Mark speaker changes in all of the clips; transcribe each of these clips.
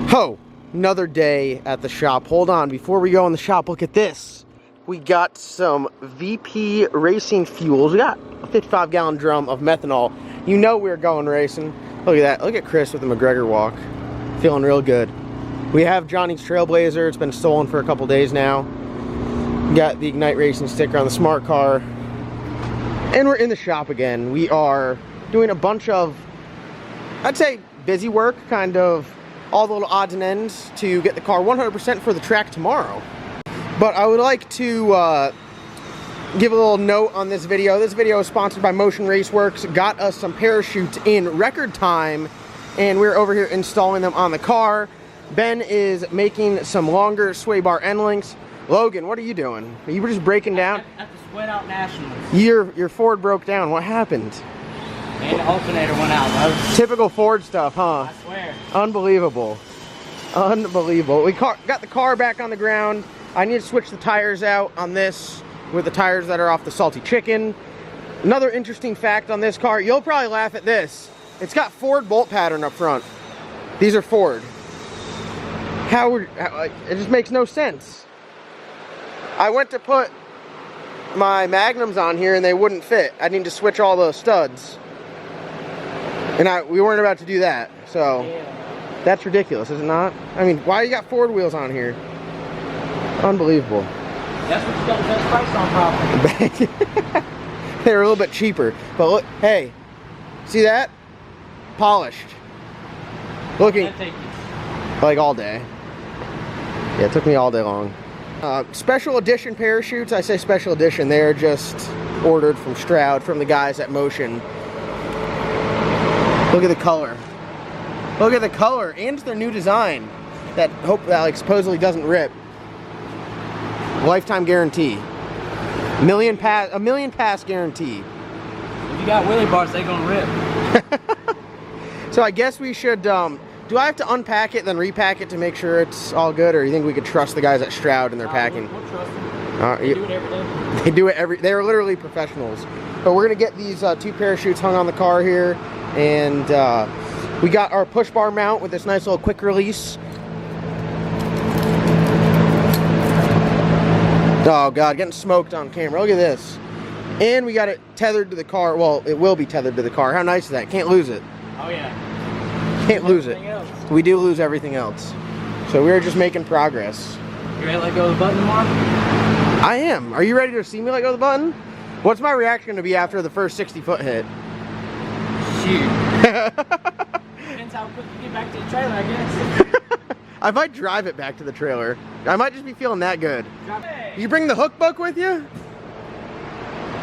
Speaker 1: Ho! Another day at the shop. Hold on, before we go in the shop, look at this. We got some VP racing fuels. We got a 55-gallon drum of methanol. You know we're going racing. Look at that. Look at Chris with the McGregor walk. Feeling real good. We have Johnny's Trailblazer. It's been stolen for a couple days now. We got the Ignite Racing sticker on the smart car. And we're in the shop again. We are doing a bunch of, I'd say, busy work, kind of all the little odds and ends to get the car 100% for the track tomorrow. But I would like to give a little note on this video. This video is sponsored by Motion Raceworks. Got us some parachutes in record time, and we're over here installing them on the car. Ben is making some longer sway bar end links. Logan, what are you doing? Are you just breaking down?
Speaker 2: At the Sweat Out Nationals.
Speaker 1: Your Ford broke down. What happened?
Speaker 2: And the alternator went out, bro.
Speaker 1: Typical Ford stuff, huh?
Speaker 2: I swear.
Speaker 1: Unbelievable. Unbelievable. We got the car back on the ground. I need to switch the tires out on this with the tires that are off the Salty Chicken. Another interesting fact on this car, you'll probably laugh at this. It's got Ford bolt pattern up front. These are Ford. It just makes no sense. I went to put my Magnums on here and they wouldn't fit. I need to switch all the studs. And we weren't about to do that, so yeah. That's ridiculous, is it not? I mean, why you got Ford wheels on here? Unbelievable.
Speaker 2: That's what you got the best price on, probably.
Speaker 1: They're a little bit cheaper, but look, hey, see that? Polished. Looking like all day. Yeah, it took me all day long. Special edition parachutes. I say special edition. They're just ordered from Stroud, from the guys at Motion. Look at the color. Look at the color and their new design that supposedly doesn't rip. Lifetime guarantee. A million pass guarantee.
Speaker 2: If you got wheelie bars, they gonna rip.
Speaker 1: So I guess we should. Do I have to unpack it then repack it to make sure it's all good, or you think we could trust the guys at Stroud and their packing?
Speaker 2: We'll trust them. They do it every day.
Speaker 1: They do it they're literally professionals. But we're gonna get these two parachutes hung on the car here, and we got our push bar mount with this nice little quick release. Oh God, getting smoked on camera. Look at this. And we got it tethered to the car. Well, it will be tethered to the car. How nice is that? Can't lose it.
Speaker 2: Oh yeah.
Speaker 1: Can't lose it. We do lose everything else. So we're just making progress.
Speaker 2: You ready to let go of the button tomorrow?
Speaker 1: I am. Are you ready to see me let go of the button? What's my reaction going to be after the first 60-foot hit?
Speaker 2: Shoot. Depends how quick you get back to the trailer, I guess.
Speaker 1: I might drive it back to the trailer. I might just be feeling that good.
Speaker 2: Hey.
Speaker 1: You bring the hook book with you?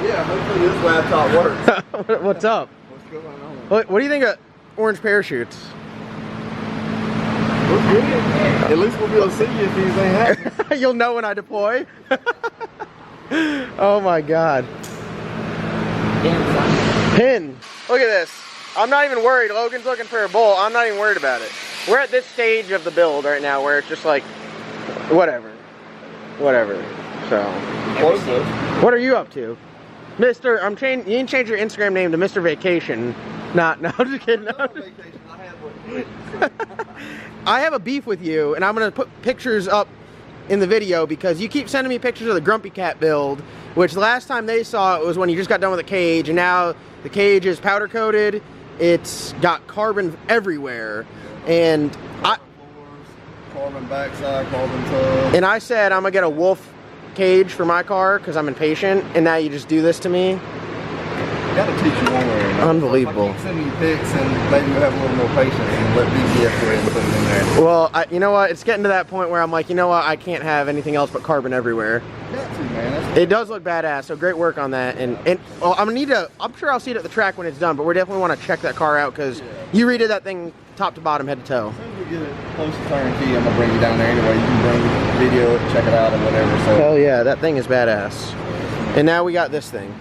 Speaker 3: Yeah, hopefully this laptop works.
Speaker 1: What's up?
Speaker 3: What's going on?
Speaker 1: What do you think of orange parachutes?
Speaker 3: Looks good. At least we'll be able to see you if anything happens.
Speaker 1: You'll know when I deploy. Oh my God. Pin. Look at this. I'm not even worried. Logan's looking for a bolt. I'm not even worried about it. We're at this stage of the build right now where it's just like, whatever. So. What are you up to? Mr. You didn't change your Instagram name to Mr. Vacation. No, I'm just kidding. No. I have a beef with you, and I'm going to put pictures up in the video because you keep sending me pictures of the Grumpy Cat build, which the last time they saw it was when you just got done with the cage, and now the cage is powder coated. It's got carbon everywhere, and
Speaker 3: carbon backside, carbon tub.
Speaker 1: And I said I'm going to get a wolf cage for my car because I'm impatient, and now you just do this to me.
Speaker 3: Gotta teach you one way or another.
Speaker 1: Unbelievable.
Speaker 3: If I keep sending you pics, and maybe you'll have a little more patience and let BTF go ahead and put it in there.
Speaker 1: Well, you know what? It's getting to that point where I'm like, you know what? I can't have anything else but carbon everywhere.
Speaker 3: Got to, man.
Speaker 1: It does look badass. So great work on that. And well, I'm sure I'll see it at the track when it's done. But we definitely want to check that car out because you redid that thing top to bottom, head to toe.
Speaker 3: As soon as we get it close to turnkey, I'm gonna bring you down there anyway. You can bring video it, check it out, or whatever. So.
Speaker 1: Hell yeah, that thing is badass. And now we got this thing.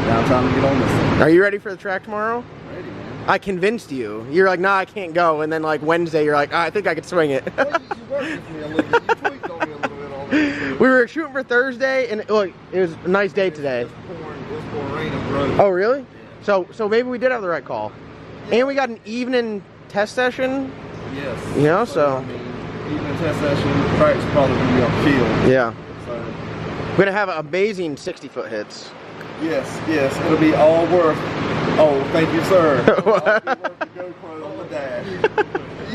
Speaker 3: Now I'm trying to get on this thing.
Speaker 1: Are you ready for the track tomorrow?
Speaker 3: Ready, man.
Speaker 1: I convinced you. You're like, nah, I can't go. And then like Wednesday, you're like, I think I could swing it.
Speaker 3: Well, you worked with me a little bit. You tweaked on me a little bit on that.
Speaker 1: We were shooting for Thursday, and look, it was a nice day today.
Speaker 3: It was pouring rain on the road.
Speaker 1: Oh, really? Yeah. So maybe we did have the right call. Yeah. And we got an evening test session.
Speaker 3: Yes.
Speaker 1: You know, so.
Speaker 3: I mean, even in test session, tracks probably going to be on field.
Speaker 1: Yeah.
Speaker 3: So.
Speaker 1: We're going to have amazing 60-foot hits.
Speaker 3: Yes, yes. It'll be all worth. Oh, thank you, sir. It'll all be worth the GoPro on the dash.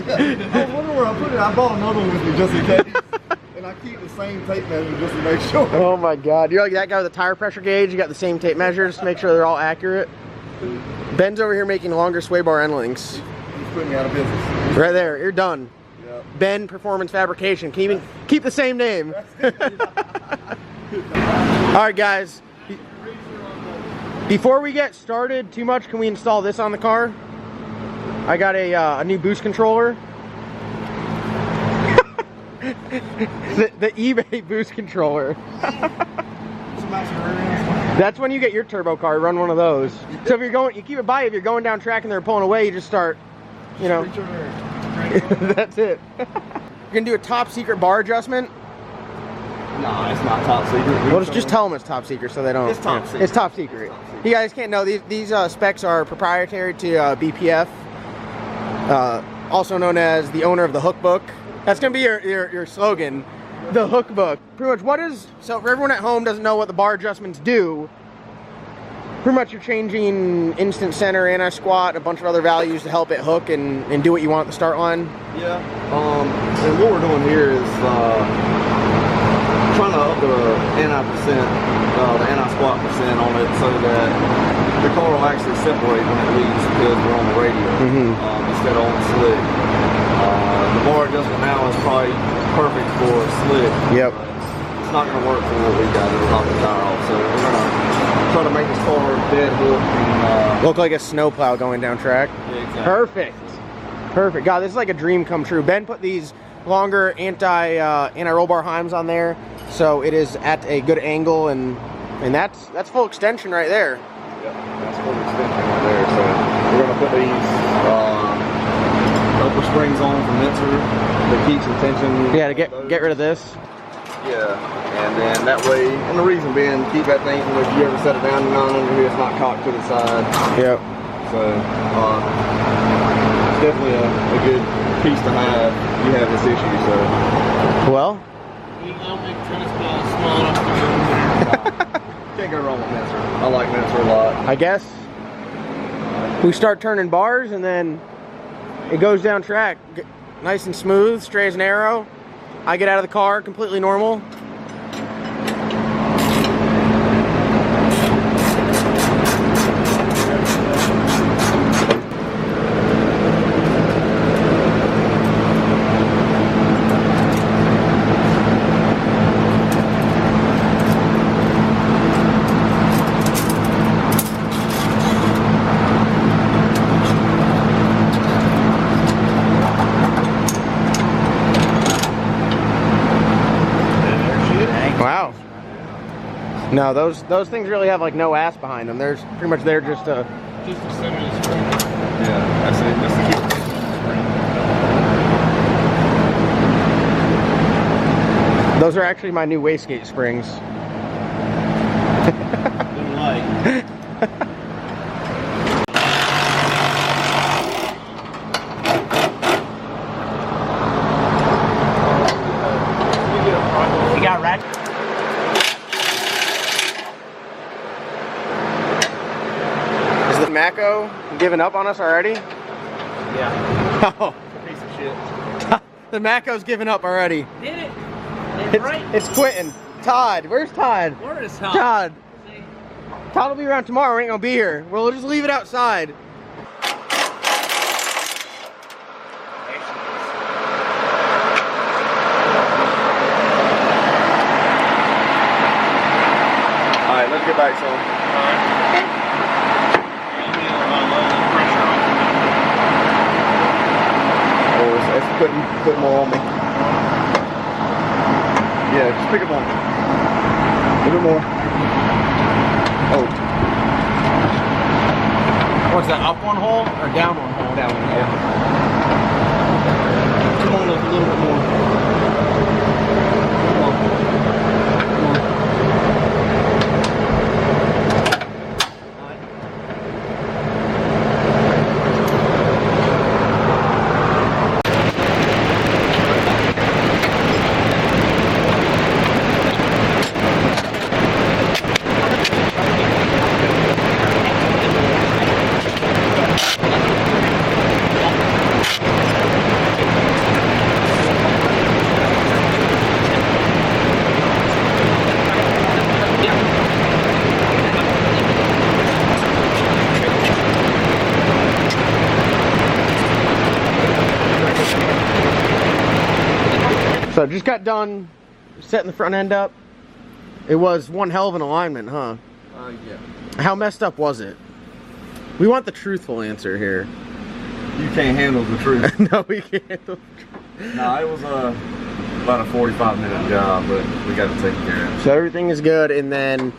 Speaker 3: Yeah. I wonder where I put it. I bought another one with me just in case. And I keep the same tape measure just to make sure.
Speaker 1: Oh my God. You're like that guy with the tire pressure gauge. You got the same tape measures to make sure they're all accurate. Ben's over here making longer sway bar end links.
Speaker 3: He's putting me out of business.
Speaker 1: Right there. You're done.
Speaker 3: Yep.
Speaker 1: Ben Performance Fabrication. Can you even keep the same name? Alright guys. Before we get started too much, can we install this on the car? I got a new boost controller. the eBay boost controller. That's when you get your turbo car, run one of those. So if you're going, you keep it by, if you're going down track and they're pulling away, you just start, you know. That's it. You're gonna do a top secret bar adjustment?
Speaker 3: No, it's not top secret.
Speaker 1: Well, just tell them it's top secret so they don't.
Speaker 3: It's top secret.
Speaker 1: It's top secret. You guys can't know, these specs are proprietary to BPF, also known as the owner of the hook book. That's gonna be your slogan, the hook book. Pretty much what is, so for everyone at home doesn't know what the bar adjustments do, pretty much you're changing instant center, anti-squat, a bunch of other values to help it hook and do what you want at the start line.
Speaker 3: Yeah, and what we're doing here is trying to up the anti-squat percent on it so that the car will actually separate when it leaves because we're on the radio instead of on the slick. The bar adjustment now is probably perfect for slick.
Speaker 1: Yep.
Speaker 3: It's not going to work for what we got. It'll knock the tire off. So we're going to try to make this car dead hook and
Speaker 1: look like a snowplow going down track.
Speaker 3: Yeah, exactly.
Speaker 1: Perfect. Perfect. God, this is like a dream come true. Ben put these longer anti-roll bar heims on there, so it is at a good angle, and that's full extension right there.
Speaker 3: Yep, that's full extension right there. So we're going to put these upper springs on from Mincer that keeps the tension.
Speaker 1: Yeah, to get rid of this.
Speaker 3: Yeah, and then that way, and the reason being, keep that thing from if you ever set it down and on under here, it's not cocked to the side.
Speaker 1: Yep.
Speaker 3: So it's definitely a good piece to have. You have this issue, so.
Speaker 1: Well.
Speaker 2: You don't make tennis balls small enough to go in there.
Speaker 3: Can't go wrong with Mincer. I like Mincer a lot.
Speaker 1: I guess we start turning bars and then it goes down track nice and smooth, straight as an arrow. I get out of the car completely normal. Wow. No, those things really have like no ass behind them. They're pretty much there just to.
Speaker 2: Just the center of the spring.
Speaker 3: Yeah, that's it. Just to keep the spring.
Speaker 1: Those are actually my new wastegate springs.
Speaker 2: Didn't like. You got ratchet.
Speaker 1: Is the Mako giving up on us already?
Speaker 2: Yeah.
Speaker 1: Oh,
Speaker 2: Piece of shit.
Speaker 1: the Mako's giving up already.
Speaker 2: Did it?
Speaker 1: It's quitting. Todd, where's Todd?
Speaker 2: Where is Todd?
Speaker 1: Todd. Todd will be around tomorrow. We ain't gonna be here. We'll just leave it outside.
Speaker 3: All right, let's get back some. Oh, it's putting more on me. Yeah, just pick up on me. A little bit more. Oh.
Speaker 1: What's that, up one hole or down one hole?
Speaker 3: Down one, yeah. Come on up a little bit more. Come on. Come on.
Speaker 1: So just got done setting the front end up. It was one hell of an alignment, huh?
Speaker 3: Yeah.
Speaker 1: How messed up was it? We want the truthful answer here.
Speaker 3: You can't handle the truth.
Speaker 1: No, we can't.
Speaker 3: No, it was about a 45-minute job, but we got it taken care of.
Speaker 1: So everything is good, and then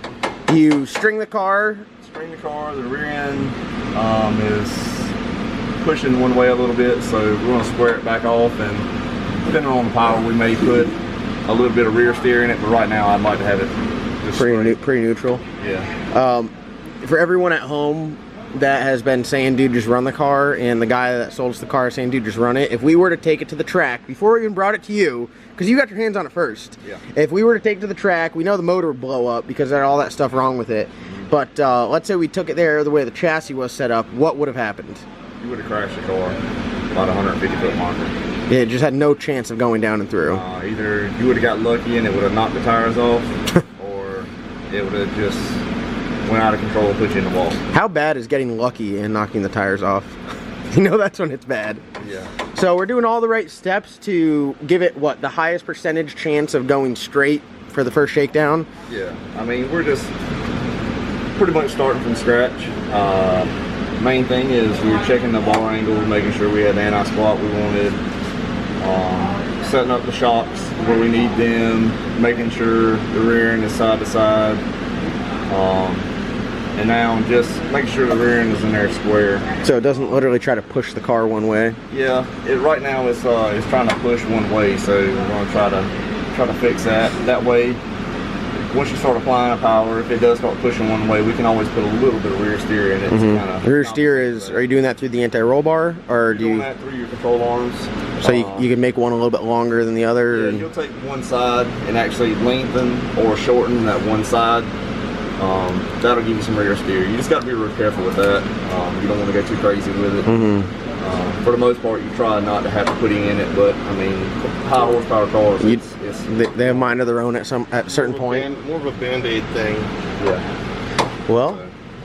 Speaker 1: you string the car.
Speaker 3: String the car, the rear end is pushing one way a little bit, so we're going to square it back off, and depending on the power, we may put a little bit of rear steer in it, but right now I'd like to have it just
Speaker 1: pretty neutral.
Speaker 3: Yeah.
Speaker 1: For everyone at home that has been saying, dude, just run the car, and the guy that sold us the car is saying, dude, just run it. If we were to take it to the track, before we even brought it to you, because you got your hands on it first.
Speaker 3: Yeah.
Speaker 1: If we were to take it to the track, we know the motor would blow up because there's all that stuff wrong with it. But let's say we took it there the way the chassis was set up, what would have happened?
Speaker 3: You would have crashed the car about 150-foot marker.
Speaker 1: Yeah, it just had no chance of going down and through.
Speaker 3: Either you would have got lucky and it would have knocked the tires off, or it would have just went out of control and put you in the wall.
Speaker 1: How bad is getting lucky and knocking the tires off? You know that's when it's bad.
Speaker 3: Yeah.
Speaker 1: So we're doing all the right steps to give it, what, the highest percentage chance of going straight for the first shakedown?
Speaker 3: Yeah. I mean, we're just pretty much starting from scratch. Main thing is we were checking the bar angle, making sure we had the anti-squat we wanted, setting up the shocks where we need them, making sure the rear end is side to side. And now just making sure the rear end is in there square.
Speaker 1: So it doesn't literally try to push the car one way?
Speaker 3: Yeah, right now it's trying to push one way, so we're going to try to fix that. That way, once you start applying the power, if it does start pushing one way, we can always put a little bit of rear steer in it.
Speaker 1: Mm-hmm. Rear steer is, are you doing that through the anti-roll bar? Or do you
Speaker 3: doing that through your control arms.
Speaker 1: So you can make one a little bit longer than the other?
Speaker 3: Yeah, you'll take one side and actually lengthen or shorten that one side. That'll give you some rear steer. You just got to be real careful with that. You don't want to go too crazy with it.
Speaker 1: Mm-hmm.
Speaker 3: For the most part, you try not to have to put in it, but I mean, high horsepower cars,
Speaker 1: they have mind of their own at a certain point.
Speaker 3: More of a band-aid thing. Yeah.
Speaker 1: Well,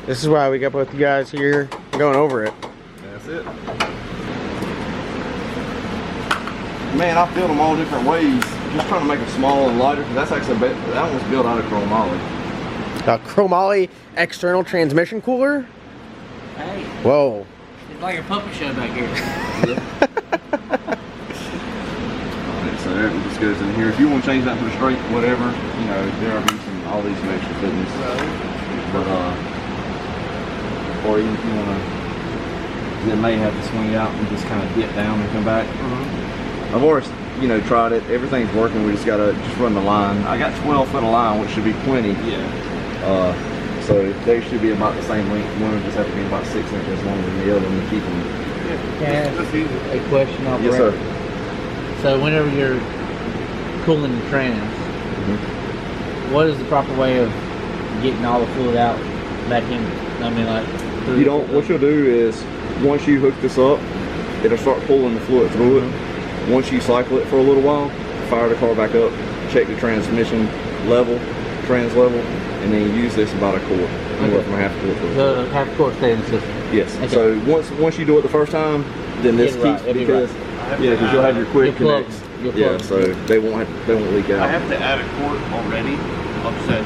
Speaker 1: this is why we got both you guys here going over it.
Speaker 3: That's it. Man, I built them all different ways, just trying to make them small and lighter, because that's actually that one's built out of chromoly.
Speaker 1: Chromoly external transmission cooler?
Speaker 2: Hey.
Speaker 1: Whoa.
Speaker 2: It's like a puppet show back here.
Speaker 3: Alright, so that just goes in here. If you want to change that to a straight, whatever, you know, there are all these extra fittings. But, or even if you want to, it may have to swing out and just kind of dip down and come back. I've already, tried it. Everything's working. We just got to run the line. I got 12 foot of line, which should be plenty. Yeah. So they should be about the same length. One will just have to be about 6 inches longer than the other one to keep them.
Speaker 2: Can I ask a question off
Speaker 3: Yes, sir.
Speaker 2: So whenever you're cooling the trans, what is the proper way of getting all the fluid out back in? I mean, like
Speaker 3: What you'll do is once you hook this up, it'll start pulling the fluid through it. Once you cycle it for a little while, fire the car back up, check the transmission level, trans level, and then use this about a quart, anywhere from a half quart to a quart.
Speaker 2: The half quart stay in the system.
Speaker 3: Yes.
Speaker 2: Okay.
Speaker 3: So once you do it the first time, then this keeps because you'll have your quick connects. Yeah, so they won't leak out.
Speaker 4: I have to add a quart already. I'll just add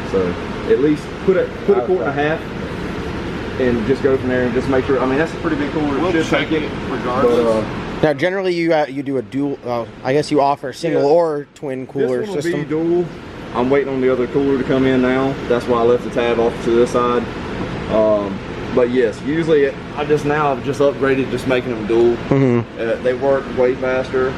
Speaker 4: 2.
Speaker 3: So at least put a quart and a half, and just go from there and just make sure. I mean, that's a pretty big cooler.
Speaker 4: We'll check it regardless.
Speaker 1: Now, generally, you do a dual. I guess you offer a single or twin cooler
Speaker 3: this one will
Speaker 1: system.
Speaker 3: be dual. I'm waiting on the other cooler to come in now. That's why I left the tab off to this side. But yes, usually I've just upgraded, just making them dual. They work way faster.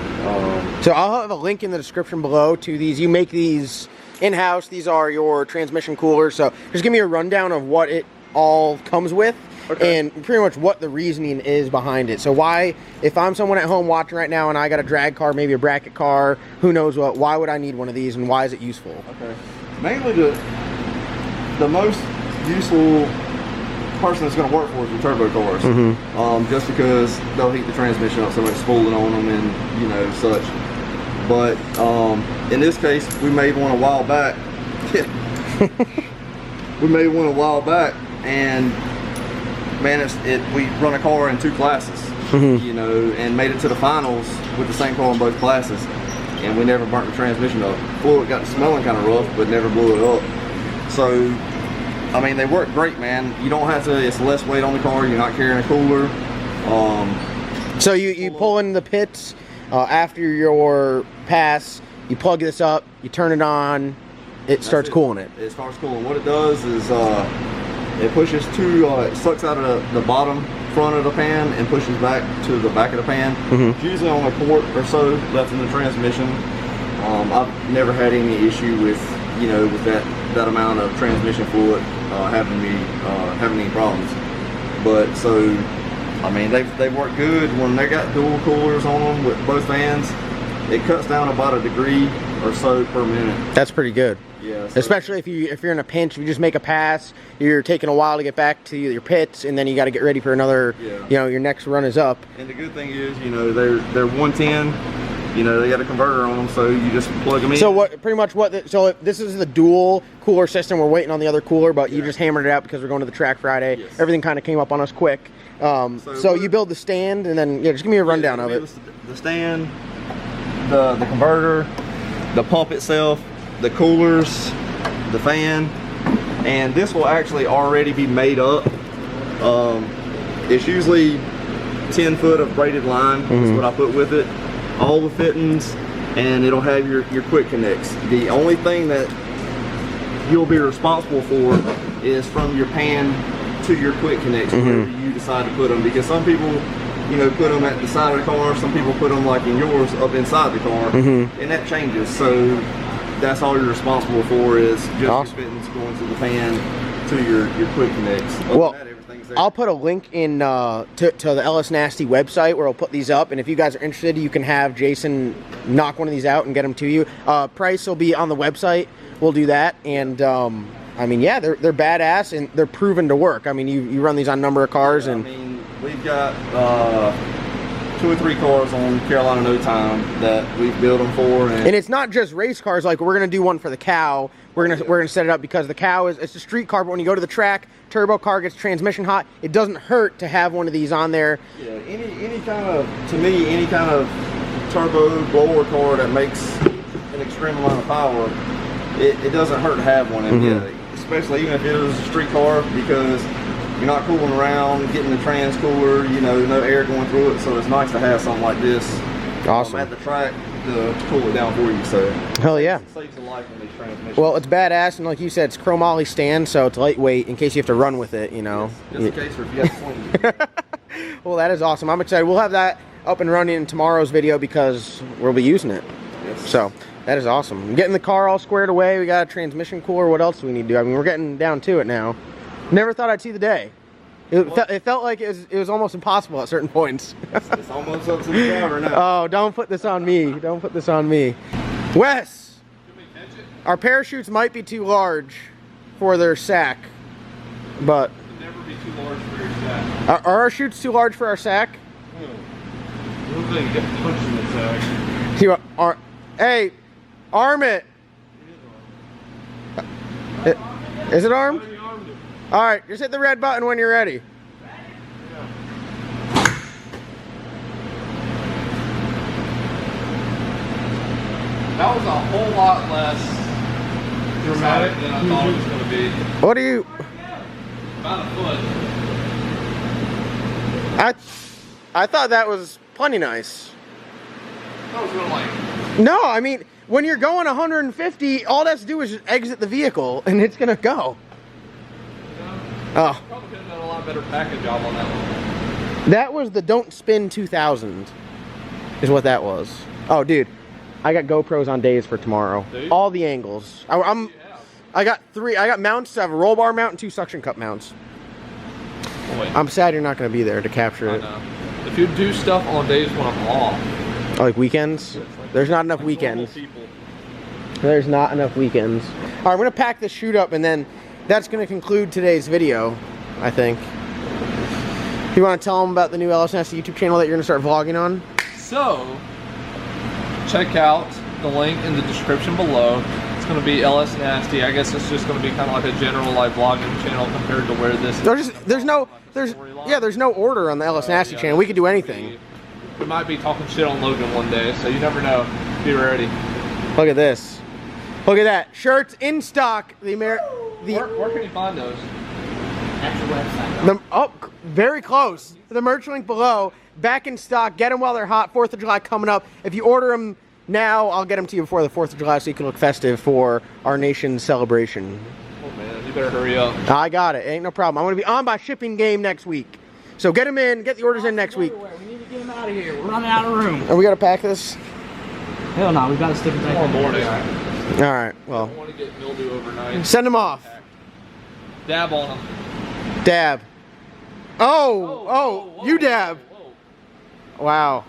Speaker 1: So I'll have a link in the description below to these. You make these in-house. These are your transmission coolers. So just give me a rundown of what it all comes with. Okay. And pretty much what the reasoning is behind it. So why, if I'm someone at home watching right now and I got a drag car, maybe a bracket car, who knows what, why would I need one of these and why is it useful? Okay.
Speaker 3: Mainly the most useful person that's going to work for is the turbo cars. Just because they'll heat the transmission up so much spooling on them and such. But in this case, we made one a while back. And man, we run a car in 2 classes, and made it to the finals with the same car in both classes. and we never burnt the transmission up. Fluid got smelling kind of rough, but never blew it up. So, I mean, they work great, man. You don't have to, it's less weight on the car, you're not carrying a cooler.
Speaker 1: So you pull in the pits after your pass, you plug this up, you turn it on, it starts cooling it.
Speaker 3: It starts cooling. What it does is it pushes it sucks out of the bottom front of the pan and pushes back to the back of the pan. It's usually on a quart or so left in the transmission. I've never had any issue with, you know, with that amount of transmission fluid having any problems. But so, I mean, they work good when they got dual coolers on them with both fans. It cuts down about a degree or so per minute.
Speaker 1: That's pretty good.
Speaker 3: Yeah. So,
Speaker 1: especially if you're in a pinch, if you just make a pass, you're taking a while to get back to your pits, and then you got to get ready for another.
Speaker 3: Yeah.
Speaker 1: You know, your next run is up.
Speaker 3: And the good thing is, you know, they're 110. You know, they got a converter on them, so you just plug them in.
Speaker 1: So so this is the dual cooler system. We're waiting on the other cooler, but you just hammered it out because we're going to the track Friday.
Speaker 3: Yes.
Speaker 1: Everything kind of came up on us quick. So you build the stand, and then just give me a rundown of it.
Speaker 3: The stand, the converter, the pump itself, the coolers, the fan, and this will actually already be made up. It's usually 10 foot of braided line is what I put with it. All the fittings, and it'll have your quick connects. The only thing that you'll be responsible for is from your pan to your quick connects, wherever you decide to put them, because some people, you know, put them at the side of the car, some people put them like in yours up inside the car, and that changes. So that's all you're responsible for is just your fittings going to the pan to your quick connects.
Speaker 1: Well, I'll put a link in to the LS Nasty website where I'll put these up, and if you guys are interested, you can have Jason knock one of these out and get them to you. Price will be on the website. We'll do that, and I mean, yeah, they're badass and they're proven to work. I mean, you run these on a number of cars, and
Speaker 3: I mean, we've got 2 or 3 cars on Carolina No Time that we've built them for,
Speaker 1: and it's not just race cars. Like, we're gonna do one for the Cow. We're gonna set it up because the Cow it's a street car, but when you go to the track, turbo car gets transmission hot. It doesn't hurt to have one of these on there.
Speaker 3: Yeah, any kind of, to me, any kind of turbo blower car that makes an extreme amount of power, it doesn't hurt to have one. And yeah, especially even if it was a street car, because you're not cooling around, getting the trans cooler, you know, no air going through it, so it's nice to have something like this at the track to cool it down for you. So
Speaker 1: hell yeah,
Speaker 3: it saves a life on these transmissions.
Speaker 1: Well, it's badass, and like you said, it's chromoly stand, so it's lightweight in case you have to run with it, you know.
Speaker 3: Yes, just in case, or if you have to swing.
Speaker 1: Well, that is awesome. I'm excited. We'll have that up and running in tomorrow's video because we'll be using it.
Speaker 3: Yes.
Speaker 1: So that is awesome. I'm getting the car all squared away. We got a transmission cooler. What else do we need to do? I mean, we're getting down to it now. Never thought I'd see the day. It felt like it was almost impossible at certain points.
Speaker 3: It's almost up to the driver now.
Speaker 1: Oh, don't put this on me. Don't put this on me. Wes, our parachutes might be too large for their sack, but
Speaker 4: It'll never be too large for your sack.
Speaker 1: are our chutes too large for our sack?
Speaker 4: No. Looks like you get punched in the sack.
Speaker 1: Hey, arm it. Is it armed? All right, just hit the red button when you're ready.
Speaker 4: That was a whole lot less dramatic than I thought it was going to be.
Speaker 1: What do you?
Speaker 4: About a foot.
Speaker 1: I thought that was plenty nice.
Speaker 4: I was going like.
Speaker 1: No, I mean, when you're going 150, all that's to do is just exit the vehicle, and it's gonna go. Oh.
Speaker 4: Probably could have done a lot better package job on that one.
Speaker 1: That was the Don't Spin 2000, is what that was. Oh, dude, I got GoPros on days for tomorrow. All the angles. I got 3. I got mounts. I have a roll bar mount and 2 suction cup mounts.
Speaker 4: Oh, wait.
Speaker 1: I'm sad you're not going to be there to capture
Speaker 4: I
Speaker 1: it.
Speaker 4: know. If you do stuff on days when I'm off.
Speaker 1: Like weekends? There's not enough weekends. There's not enough weekends. All right, I'm going to pack this chute up, and then that's going to conclude today's video, I think. You want to tell them about the new LS Nasty YouTube channel that you're going to start vlogging on?
Speaker 4: So, check out the link in the description below. It's going to be LS Nasty. I guess it's just going to be kind of like a general like vlogging channel compared to where this
Speaker 1: there's no order on the LS Nasty channel. We could do anything.
Speaker 4: We might be talking shit on Logan one day, so you never know. Be ready.
Speaker 1: Look at this. Look at that. Shirts in stock.
Speaker 4: Where can you find those?
Speaker 2: At your website.
Speaker 1: Oh, very close. The merch link below. Back in stock. Get them while they're hot. 4th of July coming up. If you order them now, I'll get them to you before the 4th of July so you can look festive for our nation's celebration.
Speaker 4: Oh man, you better hurry up.
Speaker 1: I got it. Ain't no problem. I'm going to be on by shipping game next week. So get them in. Get the orders in next week.
Speaker 2: We need to get them out of here. We're running out of room.
Speaker 1: Are we going to pack this?
Speaker 2: Hell no, we've got to stick it back
Speaker 4: Tomorrow
Speaker 2: in there.
Speaker 4: morning.
Speaker 1: All right.
Speaker 4: I
Speaker 1: Well,
Speaker 4: don't want to get mildew overnight.
Speaker 1: send them off.
Speaker 4: Dab on them.
Speaker 1: Dab. Oh, you dab.
Speaker 4: Whoa.
Speaker 1: Wow.